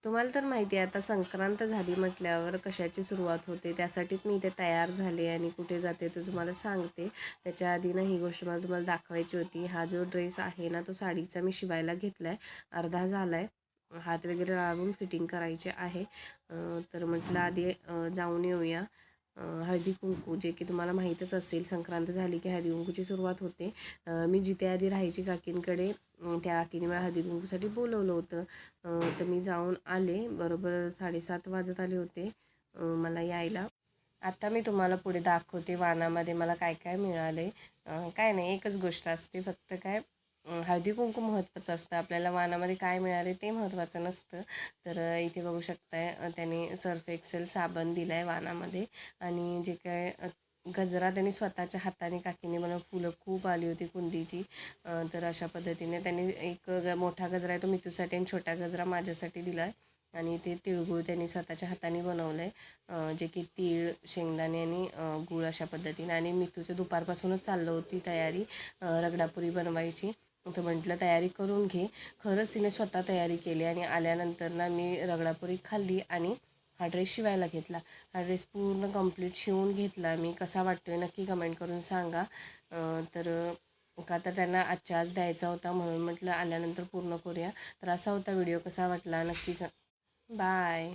तुम्हाला तर माहिती आहे आता संक्रांत झाली म्हटल्यावर कशाची सुरुवात होते, त्यासाठीच मी इथे तयार झाले आणि कुठे जाते ते तुम्हाला सांगते. त्याच्या आधी ना ही गोष्ट मला तुम्हाला दाखवायची होती. हा जो ड्रेस आहे ना तो साडीचा मी शिवायला घेतला आहे, अर्धा झाला आहे. हात वगैरे लावून फिटिंग करायचे आहे. तर म्हटलं आधी जाऊन येऊया. हळदी कुंकू जे की तुम्हाला माहीतच असेल, संक्रांत झाली की हळदी कुंकूची सुरुवात होते. मी जिथे आधी राहायची काकींकडे, त्या काकीने मला हळदी कुंकूसाठी बोलवलं होतं. तर मी जाऊन आले, बरोबर 7:30 वाजत आले होते मला यायला. आता मी तुम्हाला पुढे दाखवते वानामध्ये मला काय काय मिळाले. काय नाही, एकच गोष्ट असते फक्त, काय हळदी कुंकू महत्त्वाचं असतं, आपल्याला वानामध्ये काय मिळाले ते महत्त्वाचं नसतं. तर इथे बघू शकताय त्याने सर्फ एक्सेल साबण दिला आहे वानामध्ये. आणि जे काय गजरा त्यांनी स्वतःच्या हाताने काकीने मला, फुलं खूप आली होती कुंदीची. तर अशा पद्धतीने त्यांनी एक मोठा गजरा आहे तो मितूसाठी आणि छोटा गजरा माझ्यासाठी दिला आहे. आणि ते तिळगुळ त्यांनी स्वतःच्या हाताने बनवलं आहे, जे की तीळ, शेंगदाणे आणि गूळ अशा पद्धतीने. आणि मितूचं दुपारपासूनच चाललं होती तयारी रगडापुरी बनवायची. तर म्हटलं तयारी करून घे. खरंच तिने स्वतः तयारी केली आणि आल्यानंतर ना मी रगडापुरी खाल्ली आणि हा ड्रेस शिवायला घेतला. हा ड्रेस पूर्ण कंप्लीट शिवून घेतला मी. कसा वाटतोय नक्की कमेंट करून सांगा. तर का तर त्यांना आजच्या आज द्यायचा होता म्हणून म्हटलं आल्यानंतर पूर्ण करूया. तर असा होता व्हिडिओ, कसा वाटला नक्की बाय.